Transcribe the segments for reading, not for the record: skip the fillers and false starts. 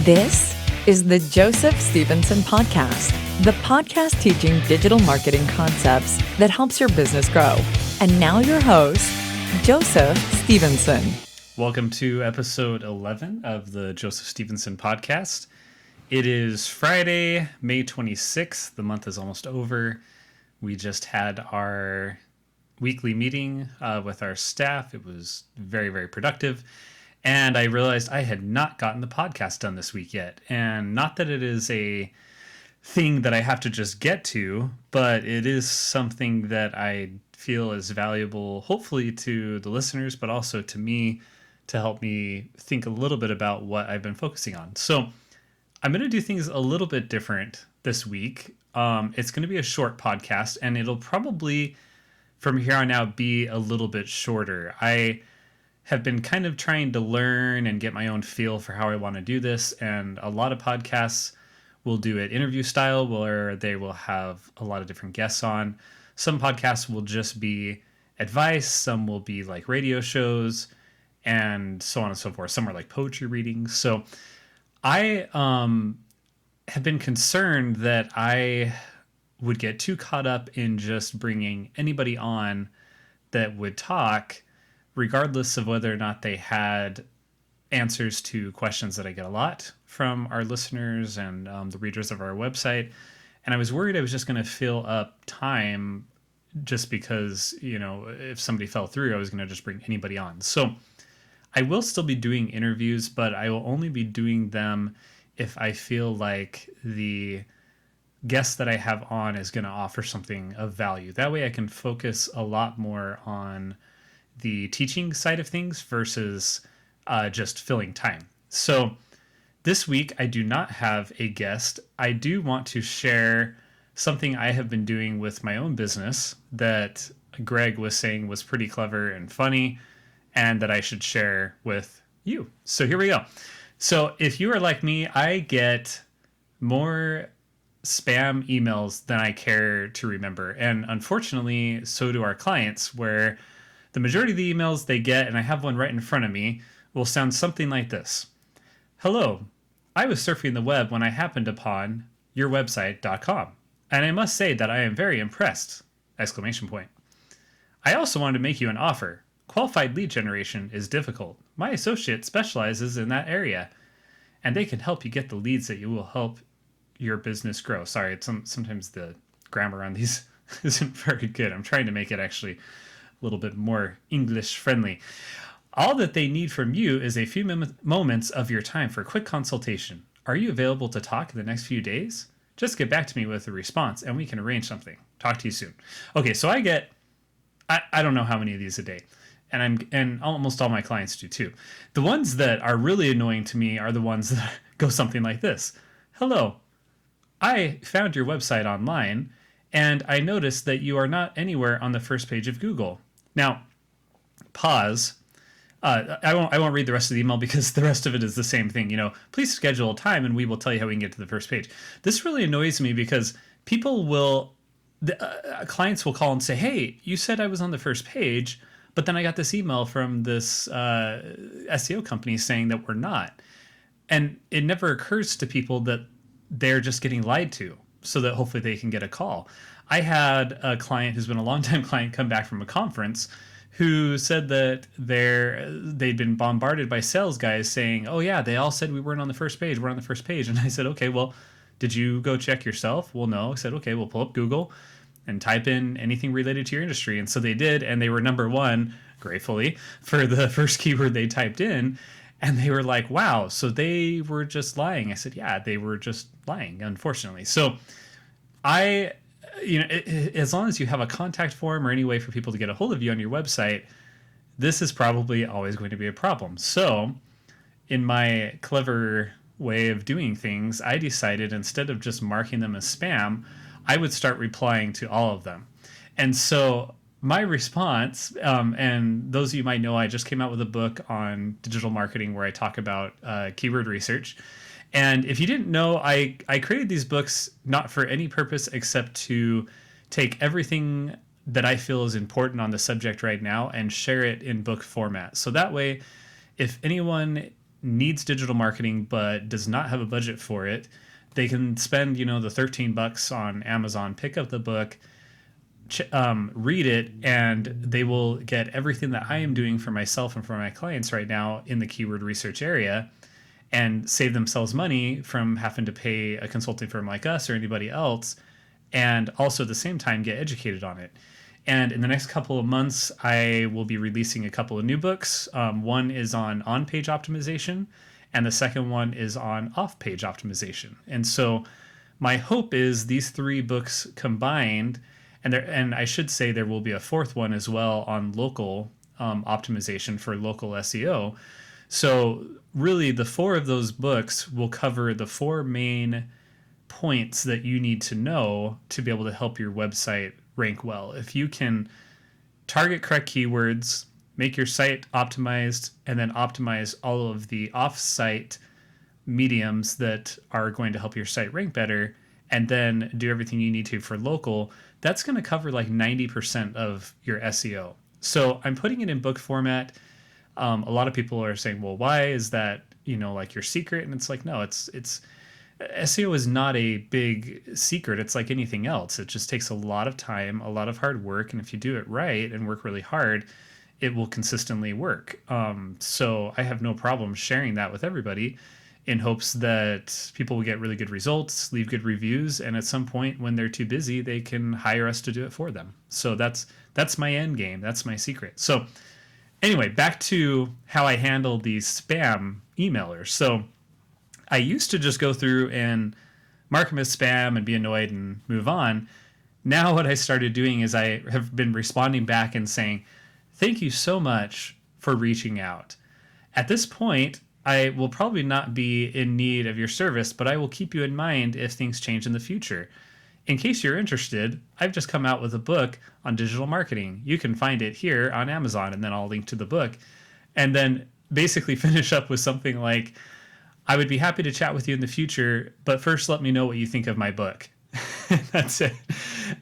This is the Joseph Stevenson Podcast, the podcast teaching digital marketing concepts that helps your business grow. And now your host, Joseph Stevenson. Welcome to episode 11 of the Joseph Stevenson Podcast. It is Friday, May 26th. The month is almost over. We just had our weekly meeting with our staff. It was very, very productive. And I realized I had not gotten the podcast done this week yet. And not that it is a thing that I have to just get to, but it is something that I feel is valuable, hopefully to the listeners, but also to me to help me think a little bit about what I've been focusing on. So I'm going to do things a little bit different this week. It's going to be a short podcast, and it'll probably from here on out be a little bit shorter. I have been kind of trying to learn and get my own feel for how I want to do this. And a lot of podcasts will do it interview style where they will have a lot of different guests on. Some podcasts will just be advice. Some will be like radio shows and so on and so forth. Some are like poetry readings. So I have been concerned that I would get too caught up in just bringing anybody on that would talk, regardless of whether or not they had answers to questions that I get a lot from our listeners and the readers of our website. And I was worried I was just going to fill up time just because, you know, if somebody fell through, I was going to just bring anybody on. So I will still be doing interviews, but I will only be doing them if I feel like the guest that I have on is going to offer something of value. That way I can focus a lot more on the teaching side of things versus just filling time. So this week, I do not have a guest. I do want to share something I have been doing with my own business that Greg was saying was pretty clever and funny, and that I should share with you. So here we go. So if you are like me, I get more spam emails than I care to remember. And unfortunately, so do our clients, where the majority of the emails they get, and I have one right in front of me, will sound something like this. Hello, I was surfing the web when I happened upon yourwebsite.com, and I must say that I am very impressed! ! I also wanted to make you an offer. Qualified lead generation is difficult. My associate specializes in that area, and they can help you get the leads that you will help your business grow. Sorry, sometimes the grammar on these isn't very good. I'm trying to make it actually little bit more English friendly. All that they need from you is a few moments of your time for a quick consultation. Are you available to talk in the next few days? Just get back to me with a response and we can arrange something. Talk to you soon. Okay, so I get, I don't know how many of these a day. And almost all my clients do too. The ones that are really annoying to me are the ones that go something like this. Hello, I found your website online and I noticed that you are not anywhere on the first page of Google. Now, pause. I won't read the rest of the email because the rest of it is the same thing. You know, please schedule a time and we will tell you how we can get to the first page. This really annoys me because people will, clients will call and say, hey, you said I was on the first page, but then I got this email from this SEO company saying that we're not. And it never occurs to people that they're just getting lied to, so that hopefully they can get a call. I had a client who's been a longtime client come back from a conference who said that they'd been bombarded by sales guys saying, oh yeah, they all said we weren't on the first page. We're on the first page. And I said, okay, well, did you go check yourself? Well, no. I said, okay, we'll pull up Google and type in anything related to your industry. And so they did, and they were number one, gratefully, for the first keyword they typed in. And they were like, wow, so they were just lying. I said, yeah, they were just lying, unfortunately. So as long as you have a contact form or any way for people to get a hold of you on your website, this is probably always going to be a problem. So in my clever way of doing things, I decided instead of just marking them as spam, I would start replying to all of them. And so my response, and those of you might know, I just came out with a book on digital marketing where I talk about keyword research. And if you didn't know, I created these books not for any purpose except to take everything that I feel is important on the subject right now and share it in book format. So that way, if anyone needs digital marketing but does not have a budget for it, they can spend, the $13 on Amazon, pick up the book, read it, and they will get everything that I am doing for myself and for my clients right now in the keyword research area, and save themselves money from having to pay a consulting firm like us or anybody else, and also at the same time get educated on it. And in the next couple of months, I will be releasing a couple of new books. One is on-page optimization, and the second one is on off-page optimization. And so my hope is these 3 books combined, and I should say there will be a 4th one as well on local optimization for local SEO. So really the 4 of those books will cover the 4 main points that you need to know to be able to help your website rank well. If you can target correct keywords, make your site optimized, and then optimize all of the off-site mediums that are going to help your site rank better, and then do everything you need to for local, that's going to cover like 90% of your SEO. So I'm putting it in book format. A lot of people are saying, well, why is that, like your secret? And it's like, no, it's SEO is not a big secret. It's like anything else. It just takes a lot of time, a lot of hard work. And if you do it right and work really hard, it will consistently work. So I have no problem sharing that with everybody in hopes that people will get really good results, leave good reviews, and at some point when they're too busy, they can hire us to do it for them. So that's my end game. That's my secret. So anyway, back to how I handle these spam emailers. So I used to just go through and mark them as spam and be annoyed and move on. Now what I started doing is I have been responding back and saying, thank you so much for reaching out. At this point, I will probably not be in need of your service, but I will keep you in mind if things change in the future. In case you're interested, I've just come out with a book on digital marketing. You can find it here on Amazon, and then I'll link to the book. And then basically finish up with something like, I would be happy to chat with you in the future, but first let me know what you think of my book. That's it.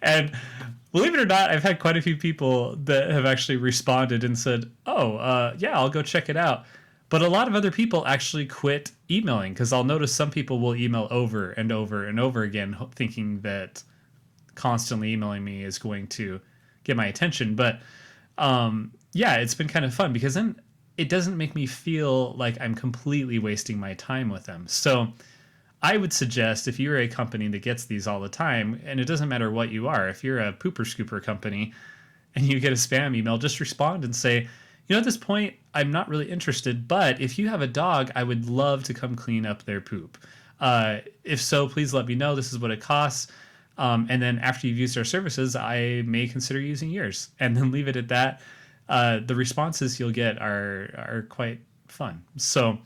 And believe it or not, I've had quite a few people that have actually responded and said, yeah, I'll go check it out. But a lot of other people actually quit emailing, because I'll notice some people will email over and over and over again, thinking that constantly emailing me is going to get my attention. But yeah, it's been kind of fun, because then it doesn't make me feel like I'm completely wasting my time with them. So I would suggest, if you're a company that gets these all the time, and it doesn't matter what you are, if you're a pooper scooper company and you get a spam email, just respond and say, at this point, I'm not really interested, but if you have a dog, I would love to come clean up their poop. If so, please let me know. This is what it costs. And then after you've used our services, I may consider using yours, and then leave it at that. The responses you'll get are quite fun. So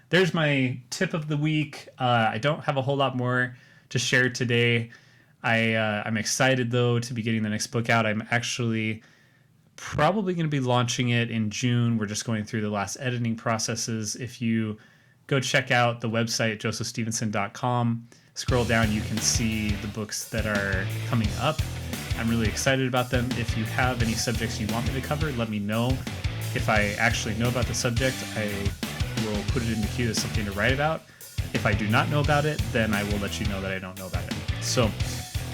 there's my tip of the week. I don't have a whole lot more to share today. I'm excited, though, to be getting the next book out. I'm actually probably going to be launching it in June. We're just going through the last editing processes. If you go check out the website, josephstevenson.com, scroll down, you can see the books that are coming up. I'm really excited about them. If you have any subjects you want me to cover, let me know. If I actually know about the subject, I will put it in the queue as something to write about. If I do not know about it, then I will let you know that I don't know about it. So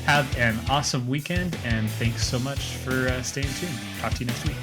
have an awesome weekend, and thanks so much for staying tuned. Talk to you next week.